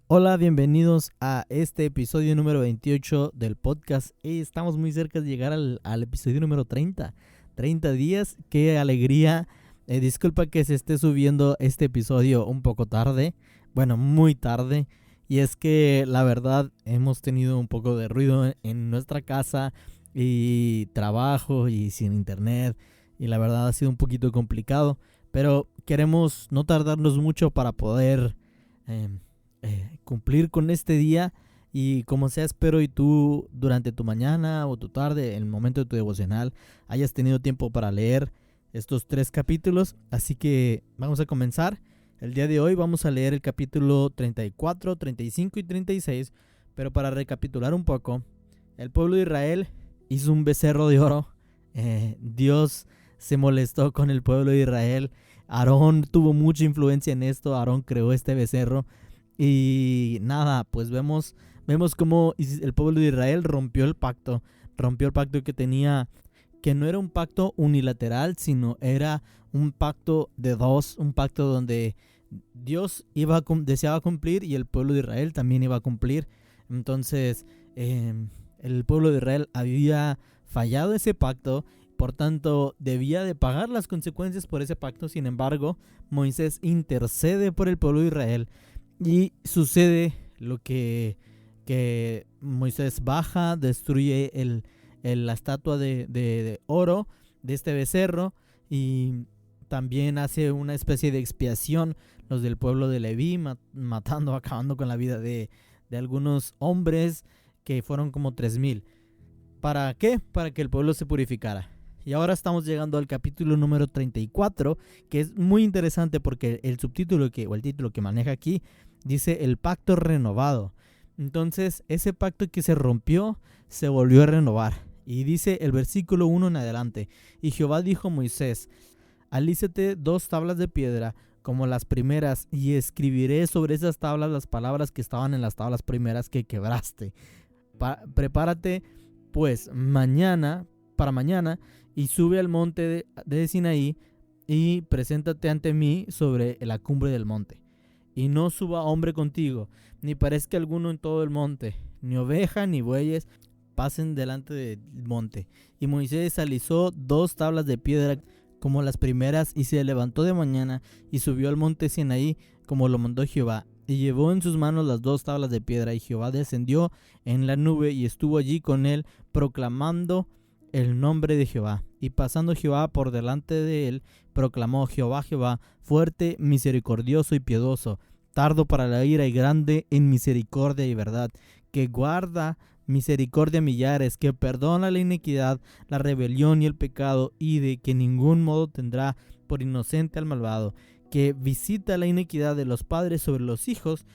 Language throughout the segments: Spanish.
Hola, bienvenidos a este episodio número 28 del podcast. Estamos muy cerca de llegar al episodio número 30. 30 días, qué alegría. Disculpa que se esté subiendo este episodio un poco tarde, bueno, muy tarde. Y es que la verdad hemos tenido un poco de ruido en nuestra casa y trabajo y sin internet. Y la verdad ha sido un poquito complicado, pero queremos no tardarnos mucho para poder em, cumplir con este día. Y como sea, espero y tú durante tu mañana o tu tarde, en el momento de tu devocional, hayas tenido tiempo para leer estos 3 capítulos. Así que vamos a comenzar. El día de hoy vamos a leer el capítulo 34, 35 y 36. Pero para recapitular un poco, el pueblo de Israel hizo un becerro de oro. Dios se molestó con el pueblo de Israel. Aarón tuvo mucha influencia en esto. Aarón creó este becerro. Y nada, pues vemos cómo el pueblo de Israel rompió el pacto que tenía, que no era un pacto unilateral, sino era un pacto de dos, un pacto donde Dios deseaba cumplir y el pueblo de Israel también iba a cumplir. Entonces, el pueblo de Israel había fallado ese pacto, por tanto debía de pagar las consecuencias por ese pacto. Sin embargo, Moisés intercede por el pueblo de Israel y sucede lo que Moisés baja, destruye la estatua de oro de este becerro y también hace una especie de expiación los del pueblo de Leví, acabando con la vida de algunos hombres que fueron como 3000. ¿Para qué? Para que el pueblo se purificara. Y ahora estamos llegando al capítulo número 34, que es muy interesante porque el subtítulo o el título que maneja aquí dice el pacto renovado. Entonces, ese pacto que se rompió se volvió a renovar. Y dice el versículo 1 en adelante: y Jehová dijo a Moisés: alízate 2 tablas de piedra como las primeras, y escribiré sobre esas tablas las palabras que estaban en las tablas primeras que quebraste. Prepárate pues para mañana, y sube al monte de Sinaí, y preséntate ante mí sobre la cumbre del monte. Y no suba hombre contigo, ni parezca alguno en todo el monte, ni oveja ni bueyes pasen delante del monte. Y Moisés alisó 2 tablas de piedra como las primeras, y se levantó de mañana y subió al monte Sinaí como lo mandó Jehová. Y llevó en sus manos las 2 tablas de piedra, y Jehová descendió en la nube y estuvo allí con él, proclamando el nombre de Jehová. Y pasando Jehová por delante de él, proclamó: Jehová, Jehová, fuerte, misericordioso y piadoso, tardo para la ira y grande en misericordia y verdad, que guarda misericordia a millares, que perdona la iniquidad, la rebelión y el pecado, y de que ningún modo tendrá por inocente al malvado, que visita la iniquidad de los padres sobre los hijos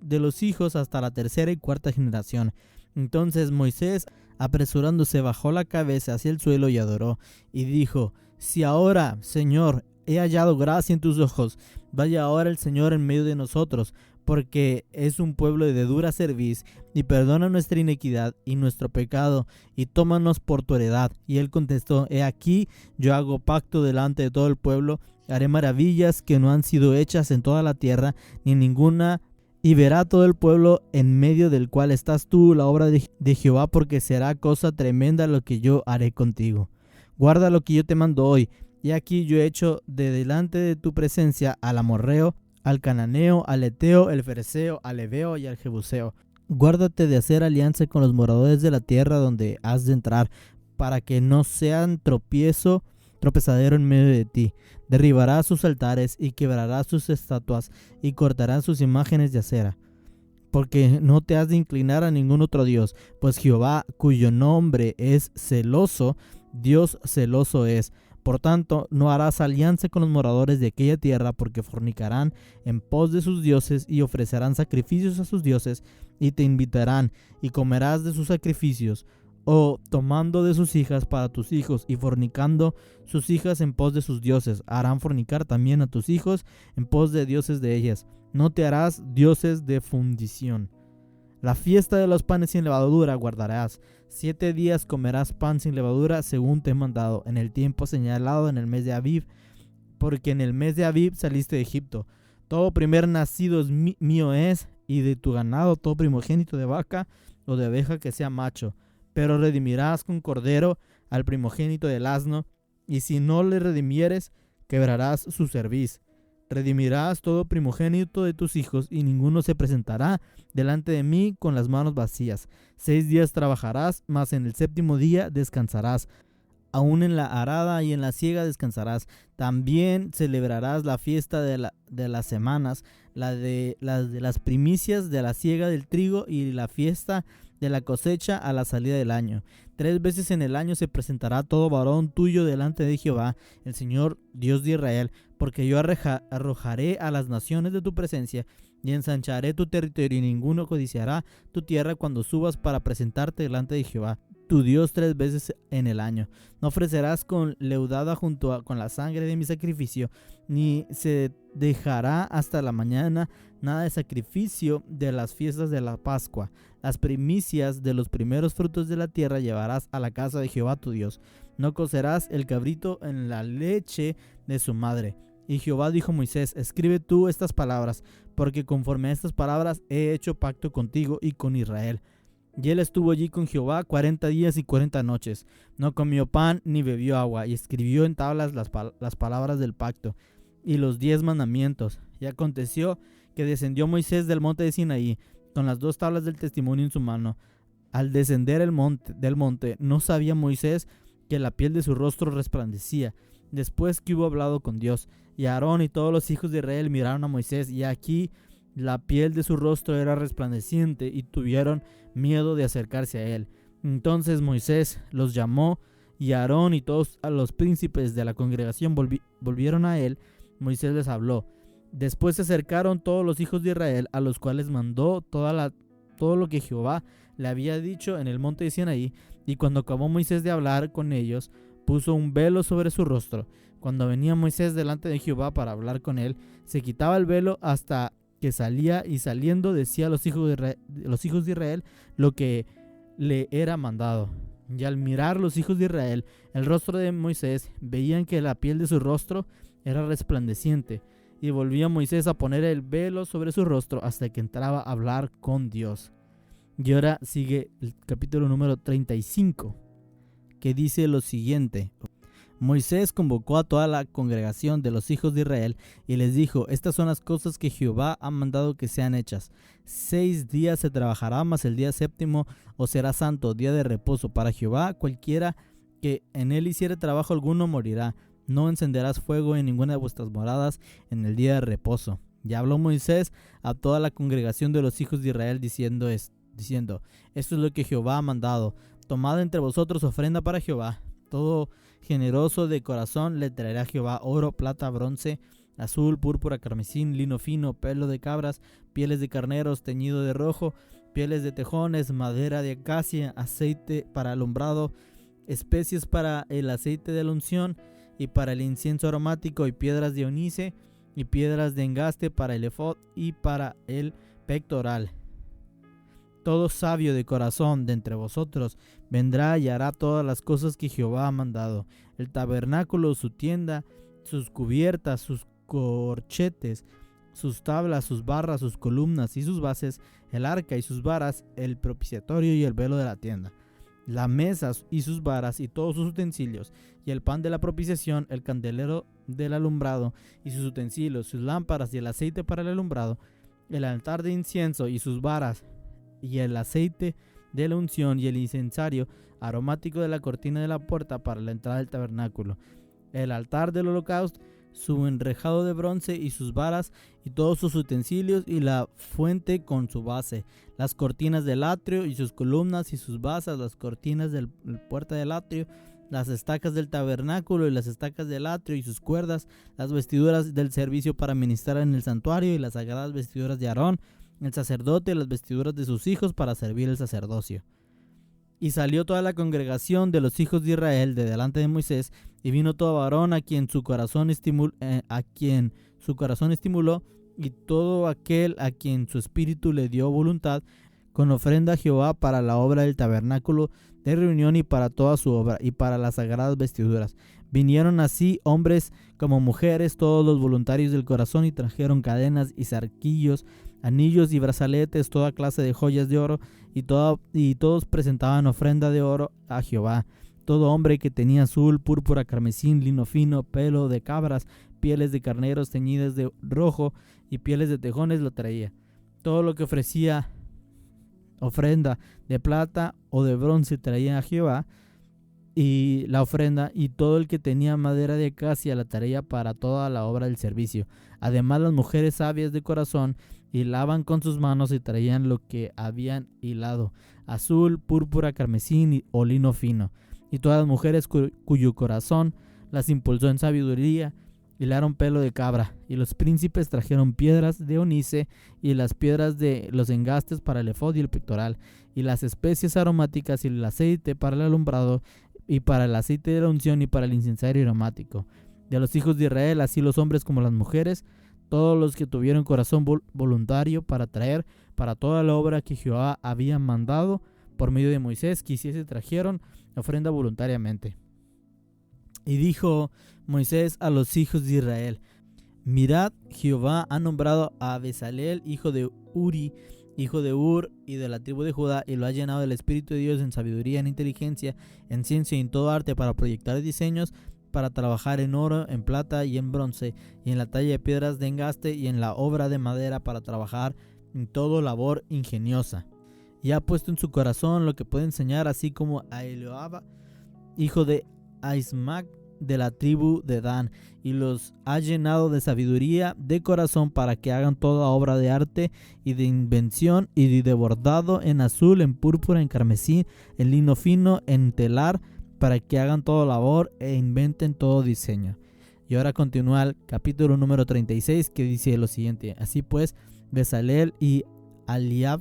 de los hijos hasta la 3ª y 4ª generación. Entonces Moisés, apresurándose, bajó la cabeza hacia el suelo y adoró, y dijo: si ahora, Señor, he hallado gracia en tus ojos, vaya ahora el Señor en medio de nosotros, porque es un pueblo de dura cerviz, y perdona nuestra iniquidad y nuestro pecado, y tómanos por tu heredad. Y él contestó: he aquí, yo hago pacto delante de todo el pueblo, haré maravillas que no han sido hechas en toda la tierra, ni ninguna, y verá todo el pueblo en medio del cual estás tú la obra de Jehová, porque será cosa tremenda lo que yo haré contigo. Guarda lo que yo te mando hoy. Y aquí yo he hecho de delante de tu presencia al amorreo, al cananeo, al eteo, el fereceo, al heveo y al jebuseo. Guárdate de hacer alianza con los moradores de la tierra donde has de entrar, para que no sean tropezadero en medio de ti. Derribarás sus altares y quebrarás sus estatuas y cortarás sus imágenes de acera. Porque no te has de inclinar a ningún otro Dios, pues Jehová, cuyo nombre es celoso, Dios celoso es. Por tanto, no harás alianza con los moradores de aquella tierra, porque fornicarán en pos de sus dioses y ofrecerán sacrificios a sus dioses, y te invitarán, y comerás de sus sacrificios, o tomando de sus hijas para tus hijos, y fornicando sus hijas en pos de sus dioses, harán fornicar también a tus hijos en pos de dioses de ellas. No te harás dioses de fundición. La fiesta de los panes sin levadura guardarás. 7 días comerás pan sin levadura, según te he mandado, en el tiempo señalado en el mes de Abib, porque en el mes de Abib saliste de Egipto. Todo primer nacido mío es, y de tu ganado todo primogénito de vaca o de oveja que sea macho. Pero redimirás con cordero al primogénito del asno, y si no le redimieres, quebrarás su cerviz. Redimirás todo primogénito de tus hijos, y ninguno se presentará delante de mí con las manos vacías. 6 días trabajarás, mas en el 7º día descansarás. Aún en la arada y en la siega descansarás. También celebrarás la fiesta de las semanas, las primicias de la siega del trigo y la fiesta de la cosecha a la salida del año. 3 veces en el año se presentará todo varón tuyo delante de Jehová, el Señor Dios de Israel, porque yo arrojaré a las naciones de tu presencia y ensancharé tu territorio, y ninguno codiciará tu tierra cuando subas para presentarte delante de Jehová tu Dios 3 veces en el año. No ofrecerás con leudada con la sangre de mi sacrificio, ni se dejará hasta la mañana nada de sacrificio de las fiestas de la Pascua. Las primicias de los primeros frutos de la tierra llevarás a la casa de Jehová tu Dios. No cocerás el cabrito en la leche de su madre. Y Jehová dijo a Moisés: escribe tú estas palabras, porque conforme a estas palabras he hecho pacto contigo y con Israel. Y él estuvo allí con Jehová 40 días y 40 noches. No comió pan ni bebió agua, y escribió en tablas las palabras del pacto y los 10 mandamientos. Y aconteció que descendió Moisés del monte de Sinaí con las 2 tablas del testimonio en su mano. Al descender del monte, no sabía Moisés que la piel de su rostro resplandecía, después que hubo hablado con Dios. Y Aarón y todos los hijos de Israel miraron a Moisés, y aquí la piel de su rostro era resplandeciente, y tuvieron miedo de acercarse a él. Entonces Moisés los llamó, y Aarón y todos los príncipes de la congregación volvieron a él. Moisés les habló. Después se acercaron todos los hijos de Israel, a los cuales mandó todo lo que Jehová le había dicho en el monte de Sinaí. Y cuando acabó Moisés de hablar con ellos, puso un velo sobre su rostro. Cuando venía Moisés delante de Jehová para hablar con él, se quitaba el velo hasta que salía, y saliendo decía a los hijos de Israel lo que le era mandado. Y al mirar los hijos de Israel el rostro de Moisés, veían que la piel de su rostro era resplandeciente. Y volvía Moisés a poner el velo sobre su rostro hasta que entraba a hablar con Dios. Y ahora sigue el capítulo número 35, que dice lo siguiente. Moisés convocó a toda la congregación de los hijos de Israel y les dijo: estas son las cosas que Jehová ha mandado que sean hechas. 6 días se trabajará, mas el día 7º os será santo, día de reposo para Jehová. Cualquiera que en él hiciere trabajo alguno morirá. No encenderás fuego en ninguna de vuestras moradas en el día de reposo. Y habló Moisés a toda la congregación de los hijos de Israel diciendo: esto es lo que Jehová ha mandado. Tomad entre vosotros ofrenda para Jehová. Todo generoso de corazón le traerá a Jehová oro, plata, bronce, azul, púrpura, carmesín, lino fino, pelo de cabras, pieles de carneros teñido de rojo, pieles de tejones, madera de acacia, aceite para alumbrado, especies para el aceite de la unción y para el incienso aromático, y piedras de onice y piedras de engaste para el efod y para el pectoral. Todo sabio de corazón de entre vosotros vendrá y hará todas las cosas que Jehová ha mandado: el tabernáculo, su tienda, sus cubiertas, sus corchetes, sus tablas, sus barras, sus columnas y sus bases, el arca y sus varas, el propiciatorio y el velo de la tienda, la mesa y sus varas y todos sus utensilios, y el pan de la propiciación, el candelero del alumbrado y sus utensilios, sus lámparas y el aceite para el alumbrado, el altar de incienso y sus varas, y el aceite de la unción y el incensario aromático de la cortina de la puerta para la entrada del tabernáculo, el altar del holocausto, su enrejado de bronce y sus varas y todos sus utensilios, y la fuente con su base, las cortinas del atrio y sus columnas y sus basas, las cortinas de la puerta del atrio, las estacas del tabernáculo y las estacas del atrio y sus cuerdas, las vestiduras del servicio para ministrar en el santuario y las sagradas vestiduras de Aarón el sacerdote, las vestiduras de sus hijos para servir el sacerdocio. Y salió toda la congregación de los hijos de Israel de delante de Moisés, y vino todo varón a quien su corazón estimuló, y todo aquel a quien su espíritu le dio voluntad, con ofrenda a Jehová para la obra del tabernáculo de reunión y para toda su obra y para las sagradas vestiduras. Vinieron así hombres como mujeres, todos los voluntarios del corazón, y trajeron cadenas y zarquillos, anillos y brazaletes, toda clase de joyas de oro, y todos presentaban ofrenda de oro a Jehová. Todo hombre que tenía azul, púrpura, carmesín, lino fino, pelo de cabras, pieles de carneros teñidas de rojo y pieles de tejones lo traía. Todo lo que ofrecía ofrenda de plata o de bronce traía a Jehová y la ofrenda, y todo el que tenía madera de acacia la traía para toda la obra del servicio. Además, las mujeres sabias de corazón hilaban con sus manos y traían lo que habían hilado: azul, púrpura, carmesín o lino fino. Y todas las mujeres cuyo corazón las impulsó en sabiduría hilaron pelo de cabra. Y los príncipes trajeron piedras de onice y las piedras de los engastes para el efod y el pectoral, y las especias aromáticas y el aceite para el alumbrado, y para el aceite de la unción y para el incensario aromático. De los hijos de Israel, así los hombres como las mujeres, todos los que tuvieron corazón voluntario para traer para toda la obra que Jehová había mandado por medio de Moisés, quisiese trajeron ofrenda voluntariamente. Y dijo Moisés a los hijos de Israel: mirad, Jehová ha nombrado a Bezaleel, hijo de Uri, hijo de Ur, y de la tribu de Judá, y lo ha llenado del Espíritu de Dios en sabiduría, en inteligencia, en ciencia y en todo arte, para proyectar diseños, para trabajar en oro, en plata y en bronce, y en la talla de piedras de engaste, y en la obra de madera, para trabajar en todo labor ingeniosa. Y ha puesto en su corazón lo que puede enseñar, así como a Eliab, hijo de Ahismac, de la tribu de Dan, y los ha llenado de sabiduría de corazón para que hagan toda obra de arte y de invención y de bordado, en azul, en púrpura, en carmesí, en lino fino, en telar, para que hagan toda labor e inventen todo diseño. Y ahora continúa el capítulo número 36, que dice lo siguiente: así pues, Bezaleel y Eliab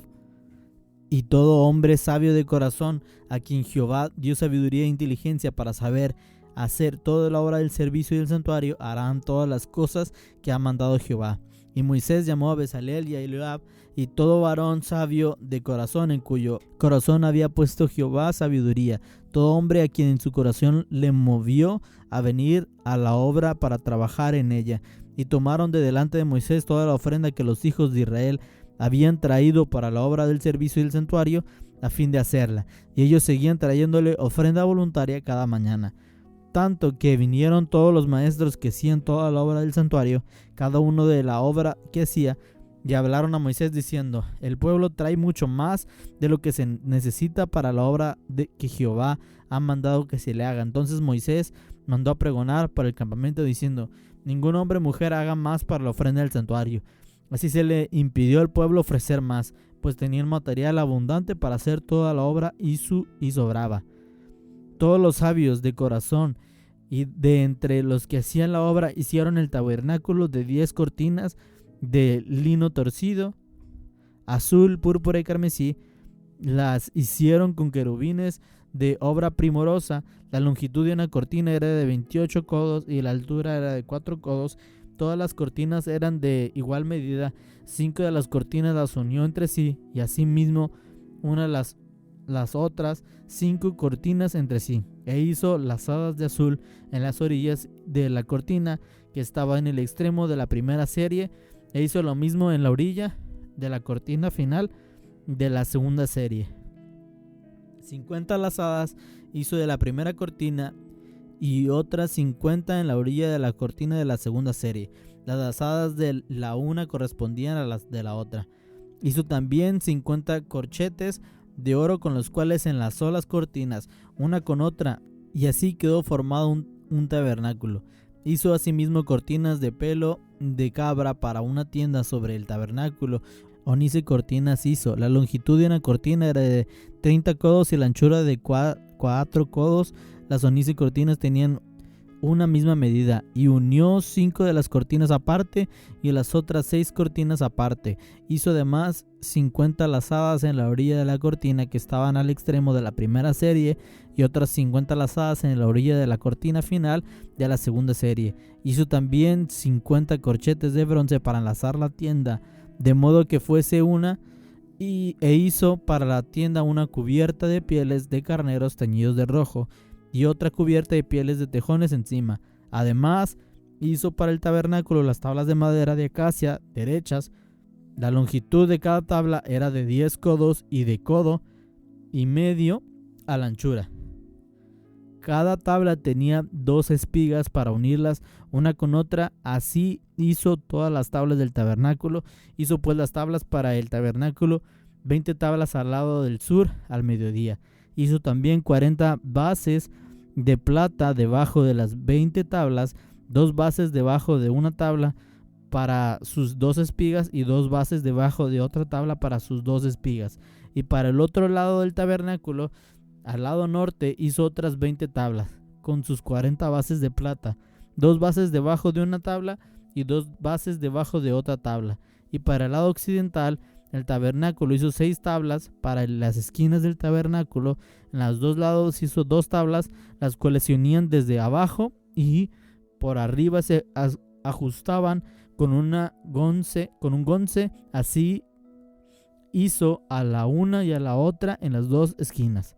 y todo hombre sabio de corazón, a quien Jehová dio sabiduría e inteligencia para saber hacer toda la obra del servicio del santuario, harán todas las cosas que ha mandado Jehová. Y Moisés llamó a Bezaleel y a Eliab y todo varón sabio de corazón, en cuyo corazón había puesto Jehová sabiduría, todo hombre a quien en su corazón le movió a venir a la obra para trabajar en ella. Y tomaron de delante de Moisés toda la ofrenda que los hijos de Israel habían traído para la obra del servicio del santuario, a fin de hacerla, y ellos seguían trayéndole ofrenda voluntaria cada mañana. Tanto que vinieron todos los maestros que hacían toda la obra del santuario, cada uno de la obra que hacía, y hablaron a Moisés diciendo: el pueblo trae mucho más de lo que se necesita para la obra que Jehová ha mandado que se le haga. Entonces Moisés mandó a pregonar por el campamento diciendo: ningún hombre o mujer haga más para la ofrenda del santuario. Así se le impidió al pueblo ofrecer más, pues tenían material abundante para hacer toda la obra y sobraba. Todos los sabios de corazón y de entre los que hacían la obra hicieron el tabernáculo de 10 cortinas de lino torcido, azul, púrpura y carmesí. Las hicieron con querubines de obra primorosa. La longitud de una cortina era de 28 codos y la altura era de 4 codos. Todas las cortinas eran de igual medida. 5 de las cortinas las unió entre sí, y asimismo una las otras 5 cortinas entre sí, e hizo lazadas de azul en las orillas de la cortina que estaba en el extremo de la primera serie, e hizo lo mismo en la orilla de la cortina final de la segunda serie. 50 lazadas hizo de la primera cortina y otras 50 en la orilla de la cortina de la segunda serie. Las lazadas de la una correspondían a las de la otra. Hizo también 50 corchetes de oro, con los cuales enlazó las cortinas una con otra, y así quedó formado un tabernáculo. Hizo asimismo cortinas de pelo de cabra para una tienda sobre el tabernáculo. Onice cortinas hizo. La longitud de una cortina era de 30 codos y la anchura de 4 codos. Las onice cortinas tenían una misma medida, y unió 5 de las cortinas aparte y las otras 6 cortinas aparte. Hizo además 50 lazadas en la orilla de la cortina que estaban al extremo de la primera serie, y otras 50 lazadas en la orilla de la cortina final de la segunda serie. Hizo también 50 corchetes de bronce para enlazar la tienda, de modo que fuese una, e hizo para la tienda una cubierta de pieles de carneros teñidos de rojo. y otra cubierta de pieles de tejones encima. Además, hizo para el tabernáculo las tablas de madera de acacia derechas. La longitud de cada tabla era de 10 codos y de codo y medio a la anchura. Cada tabla tenía 2 espigas para unirlas una con otra. Así hizo todas las tablas del tabernáculo. Hizo pues las tablas para el tabernáculo, 20 tablas al lado del sur al mediodía. Hizo también 40 bases de plata debajo de las 20 tablas, 2 bases debajo de una tabla para sus 2 espigas y 2 bases debajo de otra tabla para sus 2 espigas. Y para el otro lado del tabernáculo, al lado norte, hizo otras 20 tablas con sus 40 bases de plata, 2 bases debajo de una tabla y 2 bases debajo de otra tabla. Y para el lado occidental, el tabernáculo hizo 6 tablas para las esquinas del tabernáculo. En los 2 lados hizo 2 tablas, las cuales se unían desde abajo y por arriba se ajustaban con un gonce. Así hizo a la una y a la otra en las 2 esquinas.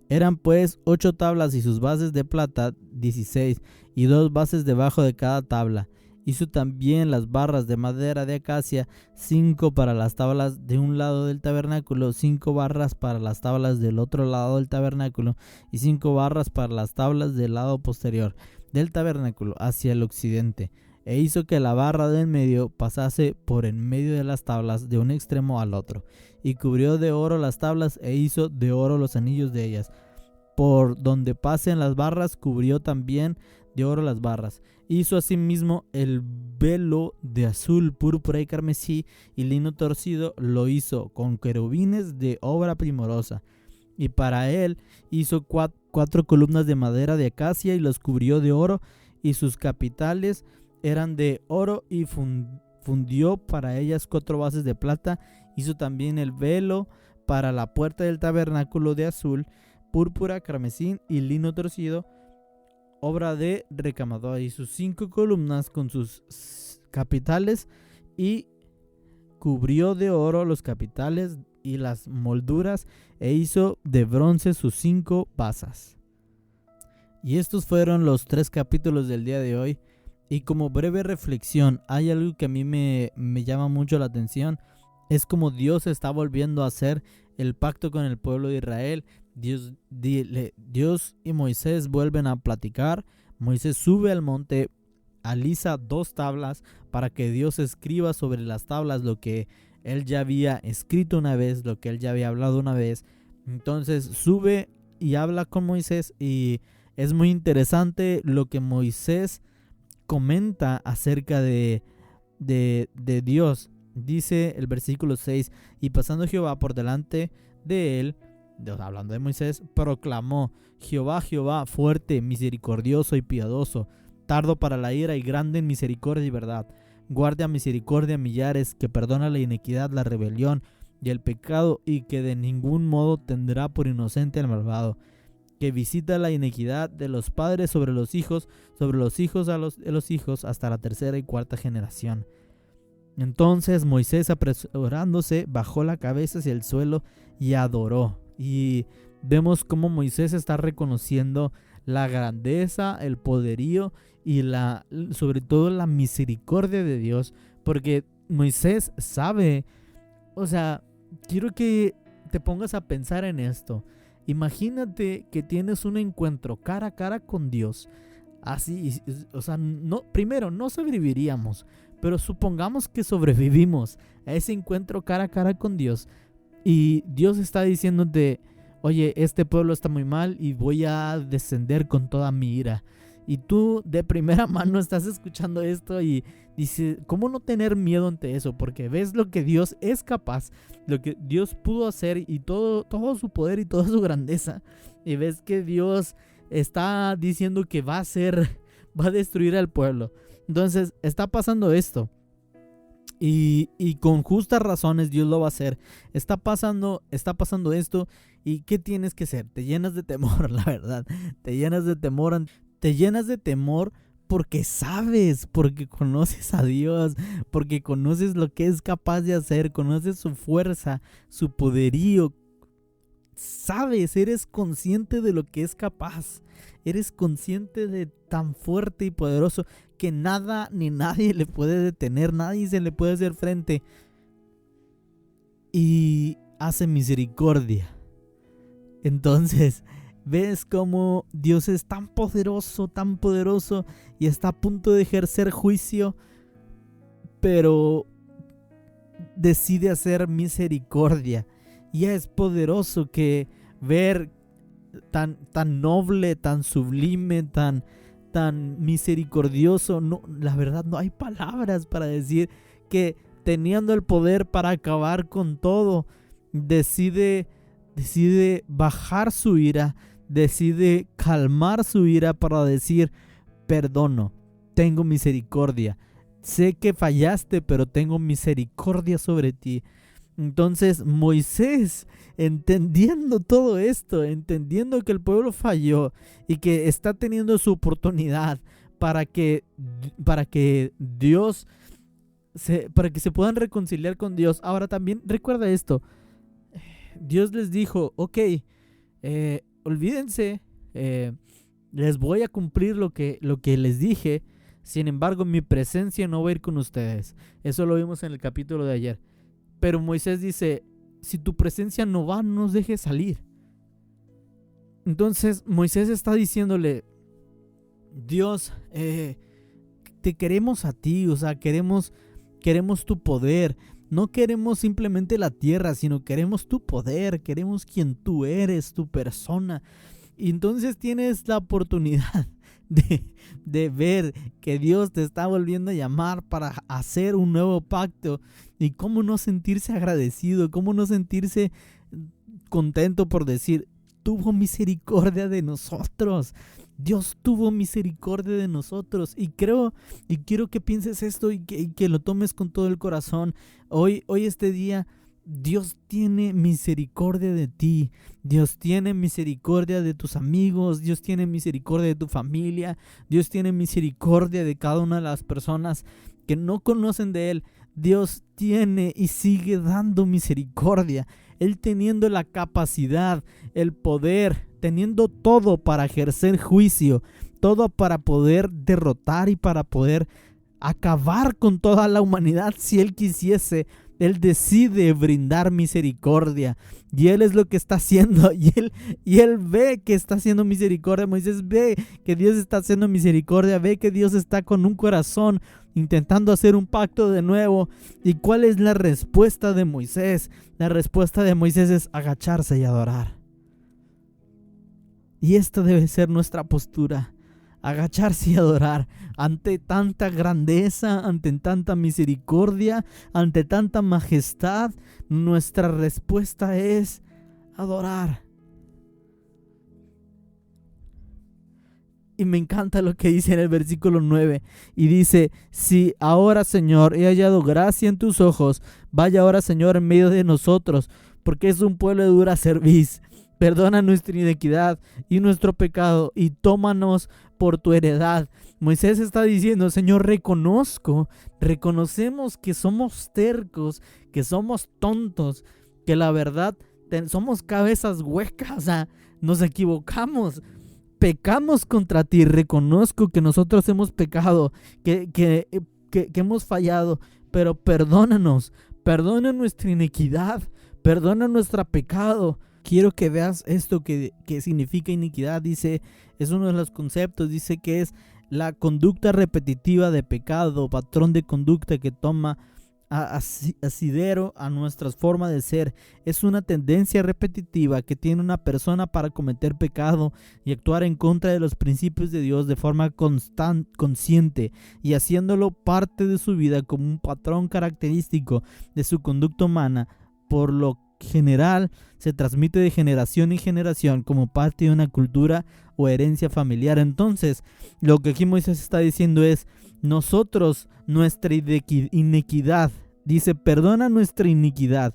Eran pues 8 tablas y sus bases de plata 16 y 2 bases debajo de cada tabla. Hizo también las barras de madera de acacia, 5 para las tablas de un lado del tabernáculo, 5 barras para las tablas del otro lado del tabernáculo y 5 barras para las tablas del lado posterior del tabernáculo hacia el occidente. E hizo que la barra del medio pasase por en medio de las tablas de un extremo al otro. Y cubrió de oro las tablas e hizo de oro los anillos de ellas. Por donde pasen las barras cubrió también de oro las barras. Hizo asimismo el velo de azul, púrpura y carmesí y lino torcido. Lo hizo con querubines de obra primorosa. Y para él hizo 4 columnas de madera de acacia y los cubrió de oro, y sus capitales eran de oro, y fundió para ellas 4 bases de plata. Hizo también el velo para la puerta del tabernáculo de azul, púrpura, carmesí y lino torcido, obra de recamador, y sus 5 columnas con sus capitales, y cubrió de oro los capitales y las molduras, e hizo de bronce sus 5 basas. Y estos fueron los 3 capítulos del día de hoy. Y como breve reflexión, hay algo que a mí me llama mucho la atención. Es como Dios está volviendo a hacer el pacto con el pueblo de Israel. Dios y Moisés vuelven a platicar. Moisés sube al monte, alisa 2 tablas para que Dios escriba sobre las tablas lo que él ya había escrito una vez, lo que él ya había hablado una vez. Entonces sube y habla con Moisés, y es muy interesante lo que Moisés comenta acerca de Dios. Dice el versículo 6: y pasando Jehová por delante de él, hablando de Moisés, proclamó: Jehová, Jehová, fuerte, misericordioso y piadoso, tardo para la ira y grande en misericordia y verdad, guarda misericordia a millares, que perdona la iniquidad, la rebelión y el pecado, y que de ningún modo tendrá por inocente al malvado, que visita la iniquidad de los padres sobre los hijos de los hijos, hasta la 3ª y 4ª generación. Entonces Moisés, apresurándose, bajó la cabeza hacia el suelo y adoró. Y vemos cómo Moisés está reconociendo la grandeza, el poderío y sobre todo la misericordia de Dios, porque Moisés sabe. O sea, quiero que te pongas a pensar en esto. Imagínate que tienes un encuentro cara a cara con Dios. Así, o sea, primero no sobreviviríamos, pero supongamos que sobrevivimos a ese encuentro cara a cara con Dios, y Dios está diciéndote: oye, este pueblo está muy mal y voy a descender con toda mi ira. Y tú de primera mano estás escuchando esto y dices: ¿cómo no tener miedo ante eso? Porque ves lo que Dios es capaz, lo que Dios pudo hacer, y todo su poder y toda su grandeza. Y ves que Dios está diciendo que va a destruir al pueblo. Entonces está pasando esto. Y con justas razones Dios lo va a hacer. Está pasando esto. ¿Y qué tienes que hacer? Te llenas de temor, la verdad. Te llenas de temor porque sabes, porque conoces a Dios, porque conoces lo que es capaz de hacer, conoces su fuerza, su poderío. sabes, eres consciente de lo que es capaz. Eres consciente de tan fuerte y poderoso que nada ni nadie le puede detener, nadie se le puede hacer frente. Y hace misericordia. Entonces, ves cómo Dios es tan poderoso y está a punto de ejercer juicio, pero decide hacer misericordia. Y es poderoso que ver tan noble, tan sublime, tan misericordioso. No, la verdad no hay palabras para decir que teniendo el poder para acabar con todo, decide bajar su ira, decide calmar su ira para decir: perdono, tengo misericordia. Sé que fallaste, pero tengo misericordia sobre ti. Entonces Moisés, entendiendo todo esto, entendiendo que el pueblo falló y que está teniendo su oportunidad para que se puedan reconciliar con Dios. Ahora también recuerda esto: Dios les dijo: ok, olvídense, les voy a cumplir lo que les dije. Sin embargo, mi presencia no va a ir con ustedes. Eso lo vimos en el capítulo de ayer. Pero Moisés dice: si tu presencia no va, no nos dejes salir. Entonces Moisés está diciéndole: Dios, te queremos a ti, o sea, queremos tu poder. No queremos simplemente la tierra, sino queremos tu poder, queremos quien tú eres, tu persona. Y entonces tienes la oportunidad de ver que Dios te está volviendo a llamar para hacer un nuevo pacto. Y cómo no sentirse agradecido, cómo no sentirse contento por decir: tuvo misericordia de nosotros. Dios tuvo misericordia de nosotros. Y quiero que pienses esto y que lo tomes con todo el corazón. Hoy este día, Dios tiene misericordia de ti. Dios tiene misericordia de tus amigos. Dios tiene misericordia de tu familia. Dios tiene misericordia de cada una de las personas que no conocen de Él. Dios tiene y sigue dando misericordia. Él teniendo la capacidad, el poder, teniendo todo para ejercer juicio, todo para poder derrotar y para poder acabar con toda la humanidad si Él quisiese. Él decide brindar misericordia y Él es lo que está haciendo, y él ve que está haciendo misericordia. Moisés ve que Dios está haciendo misericordia, ve que Dios está con un corazón intentando hacer un pacto de nuevo. ¿Y cuál es la respuesta de Moisés? La respuesta de Moisés es agacharse y adorar. Y esta debe ser nuestra postura: agacharse y adorar ante tanta grandeza, ante tanta misericordia, ante tanta majestad. Nuestra respuesta es adorar. Y me encanta lo que dice en el versículo 9. Y dice: si ahora, Señor, he hallado gracia en tus ojos, vaya ahora, Señor, en medio de nosotros, porque es un pueblo de dura cerviz. Perdona nuestra iniquidad y nuestro pecado, y tómanos por tu heredad. Moisés está diciendo: Señor, reconocemos que somos tercos, que somos tontos, que la verdad somos cabezas huecas, o sea, nos equivocamos, pecamos contra ti. Reconozco que nosotros hemos pecado, que hemos fallado, pero perdónanos, perdona nuestra iniquidad, perdona nuestro pecado. Quiero que veas esto que significa iniquidad. Dice, es uno de los conceptos, dice que es la conducta repetitiva de pecado, patrón de conducta que toma asidero a nuestra forma de ser. Es una tendencia repetitiva que tiene una persona para cometer pecado y actuar en contra de los principios de Dios de forma consciente, y haciéndolo parte de su vida como un patrón característico de su conducta humana. Por lo general se transmite de generación en generación como parte de una cultura o herencia familiar. Entonces, lo que aquí Moisés está diciendo es: nosotros, nuestra iniquidad, dice, perdona nuestra iniquidad,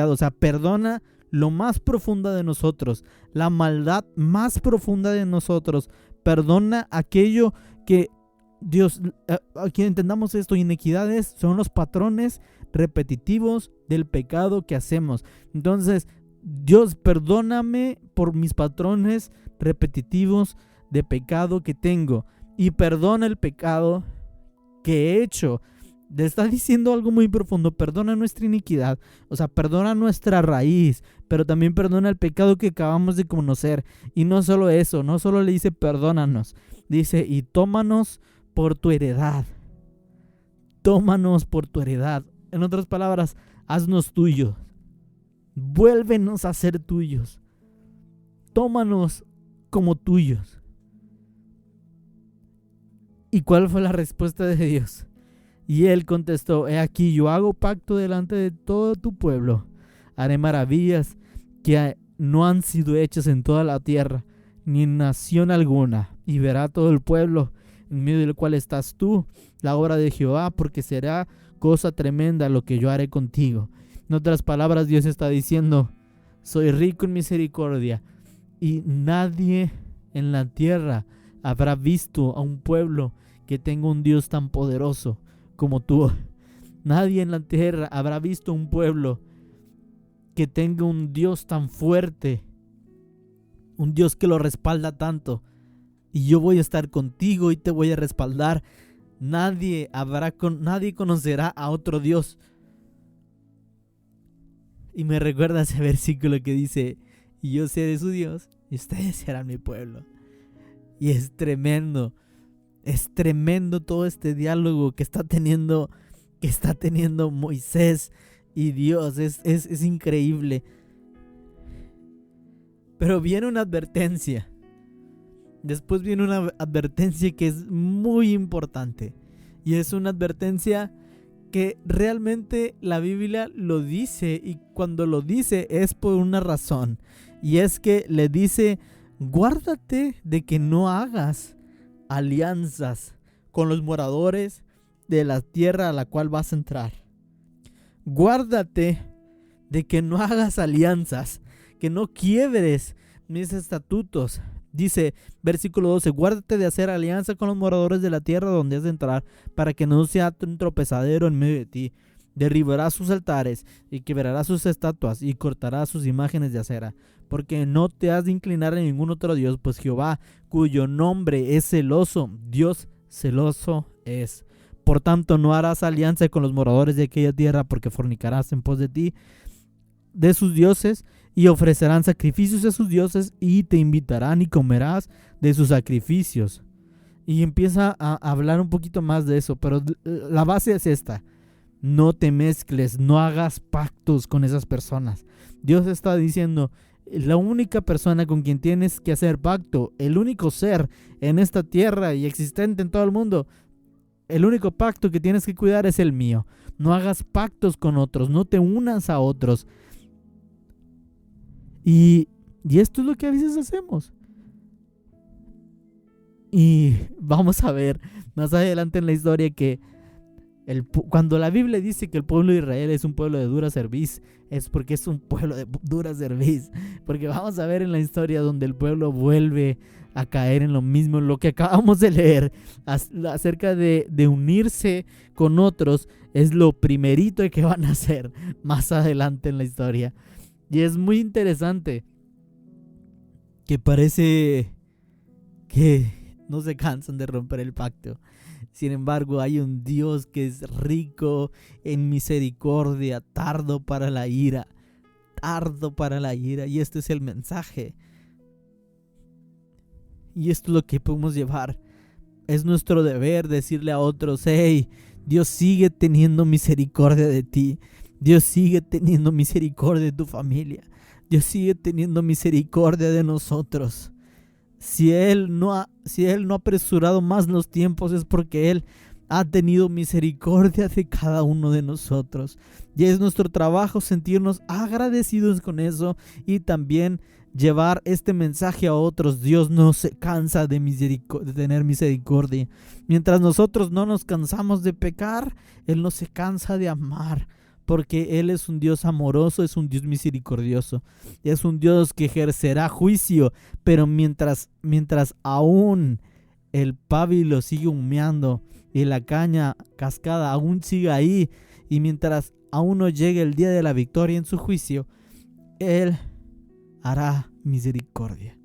o sea, perdona lo más profundo de nosotros, la maldad más profunda de nosotros, perdona aquello que Dios, aquí entendamos esto, iniquidades son los patrones repetitivos del pecado que hacemos. Entonces, Dios, perdóname por mis patrones repetitivos de pecado que tengo y perdona el pecado que he hecho. Le está diciendo algo muy profundo: perdona nuestra iniquidad, o sea, perdona nuestra raíz, pero también perdona el pecado que acabamos de conocer. Y no solo eso, no solo le dice perdónanos, dice y tómanos por tu heredad. Tómanos por tu heredad. En otras palabras, haznos tuyos. Vuélvenos a ser tuyos. Tómanos como tuyos. ¿Y cuál fue la respuesta de Dios? Y él contestó: he aquí, yo hago pacto delante de todo tu pueblo. Haré maravillas que no han sido hechas en toda la tierra, ni en nación alguna. Y verá todo el pueblo en medio del cual estás tú, la obra de Jehová, porque será cosa tremenda lo que yo haré contigo. En otras palabras, Dios está diciendo: soy rico en misericordia, y nadie en la tierra habrá visto a un pueblo que tenga un Dios tan poderoso como tú. Nadie en la tierra habrá visto un pueblo que tenga un Dios tan fuerte, un Dios que lo respalda tanto. Y yo voy a estar contigo y te voy a respaldar. Nadie conocerá a otro Dios. Y me recuerda ese versículo que dice: y yo seré su Dios y ustedes serán mi pueblo. Y es tremendo todo este diálogo que está teniendo Moisés y Dios. Es increíble. Pero viene una advertencia. Después viene una advertencia que es muy importante. Y es una advertencia que realmente la Biblia lo dice. Y cuando lo dice es por una razón. Y es que le dice: guárdate de que no hagas alianzas con los moradores de la tierra a la cual vas a entrar. Guárdate de que no hagas alianzas, que no quiebres mis estatutos. Dice, versículo 12: guárdate de hacer alianza con los moradores de la tierra donde has de entrar, para que no sea un tropezadero en medio de ti. Derribarás sus altares y quebrarás sus estatuas y cortarás sus imágenes de acera, porque no te has de inclinar a ningún otro Dios, pues Jehová, cuyo nombre es celoso, Dios celoso es. Por tanto, no harás alianza con los moradores de aquella tierra, porque fornicarás en pos de ti de sus dioses, y ofrecerán sacrificios a sus dioses, y te invitarán y comerás de sus sacrificios. Y empieza a hablar un poquito más de eso, pero la base es esta: no te mezcles, no hagas pactos con esas personas. Dios está diciendo: la única persona con quien tienes que hacer pacto, el único ser en esta tierra y existente en todo el mundo, el único pacto que tienes que cuidar es el mío. No hagas pactos con otros, no te unas a otros. Y esto es lo que a veces hacemos. Y vamos a ver más adelante en la historia que cuando la Biblia dice que el pueblo de Israel es un pueblo de dura cerviz, es porque es un pueblo de dura cerviz. Porque vamos a ver en la historia donde el pueblo vuelve a caer en lo mismo, lo que acabamos de leer acerca de unirse con otros, es lo primerito que van a hacer más adelante en la historia. Y es muy interesante que parece que no se cansan de romper el pacto. Sin embargo, hay un Dios que es rico en misericordia, tardo para la ira. Y este es el mensaje. Y esto es lo que podemos llevar. Es nuestro deber decirle a otros: hey, Dios sigue teniendo misericordia de ti. Dios sigue teniendo misericordia de tu familia. Dios sigue teniendo misericordia de nosotros. Si Él no ha apresurado más los tiempos, es porque Él ha tenido misericordia de cada uno de nosotros. Y es nuestro trabajo sentirnos agradecidos con eso y también llevar este mensaje a otros. Dios no se cansa de tener misericordia. Mientras nosotros no nos cansamos de pecar, Él no se cansa de amar. Porque Él es un Dios amoroso, es un Dios misericordioso, es un Dios que ejercerá juicio, pero mientras aún el pábilo sigue humeando y la caña cascada aún sigue ahí, y mientras aún no llegue el día de la victoria en su juicio, Él hará misericordia.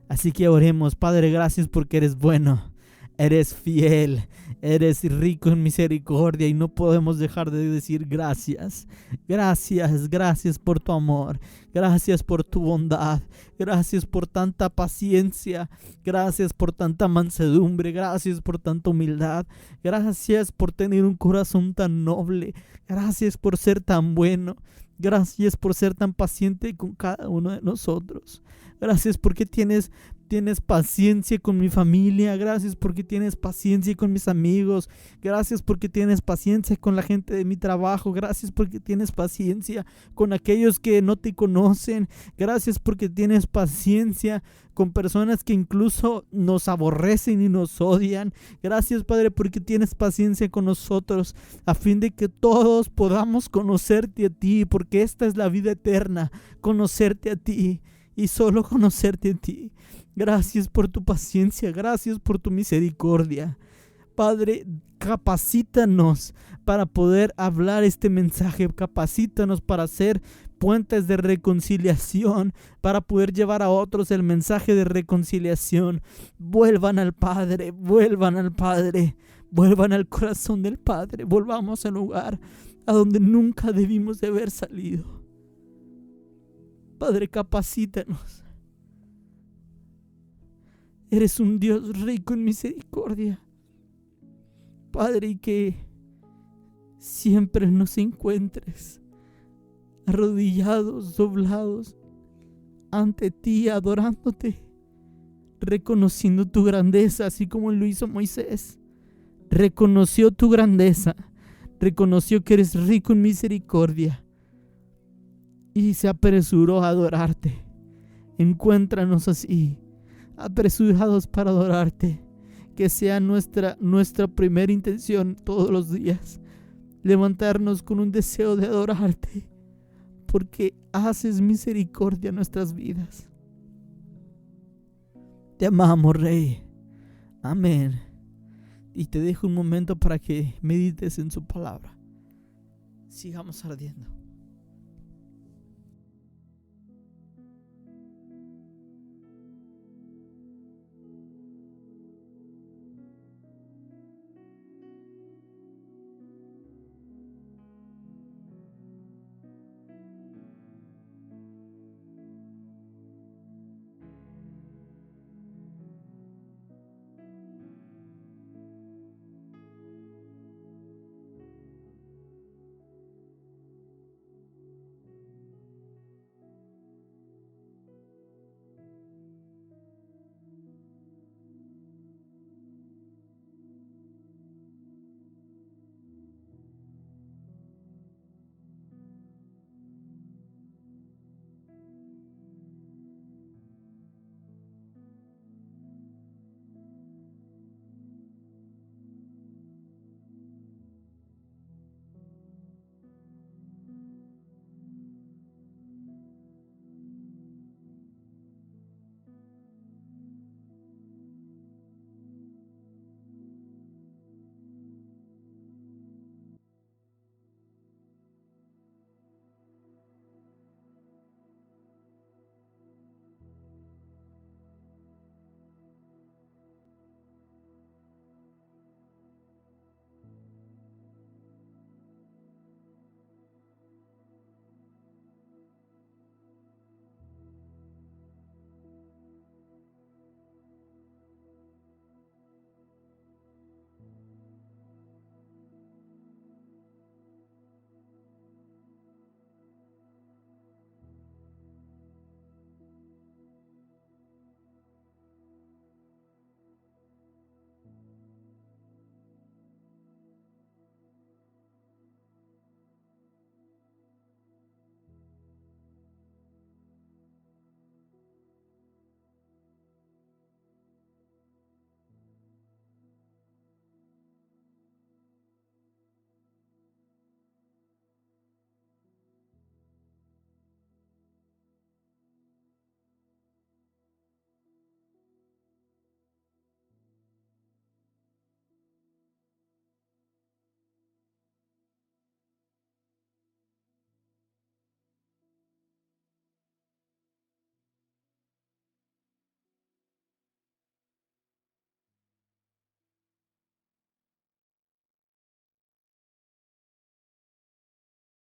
Así que oremos. Padre, gracias porque eres bueno, eres fiel, eres rico en misericordia, y no podemos dejar de decir gracias. Gracias, gracias por tu amor, gracias por tu bondad, gracias por tanta paciencia, gracias por tanta mansedumbre, gracias por tanta humildad, gracias por tener un corazón tan noble, gracias por ser tan bueno, gracias por ser tan paciente con cada uno de nosotros. Gracias porque tienes paciencia con mi familia. Gracias porque tienes paciencia con mis amigos. Gracias porque tienes paciencia con la gente de mi trabajo. Gracias porque tienes paciencia con aquellos que no te conocen. Gracias porque tienes paciencia con personas que incluso nos aborrecen y nos odian. Gracias, Padre, porque tienes paciencia con nosotros, a fin de que todos podamos conocerte a ti, porque esta es la vida eterna, conocerte a ti. Y solo conocerte a ti. Gracias por tu paciencia, gracias por tu misericordia. Padre, capacítanos para poder hablar este mensaje. Capacítanos para ser puentes de reconciliación, para poder llevar a otros el mensaje de reconciliación. Vuelvan al Padre, vuelvan al Padre, vuelvan al corazón del Padre. Volvamos al lugar a donde nunca debimos de haber salido. Padre, capacítanos. Eres un Dios rico en misericordia, Padre, y que siempre nos encuentres arrodillados, doblados ante ti, adorándote, reconociendo tu grandeza, así como lo hizo Moisés. Reconoció tu grandeza, reconoció que eres rico en misericordia y se apresuró a adorarte. Encuéntranos así, apresurados para adorarte. Que sea nuestra primera intención todos los días, levantarnos con un deseo de adorarte, porque haces misericordia en nuestras vidas. Te amamos, Rey. Amén. Y te dejo un momento para que medites en su palabra. Sigamos ardiendo.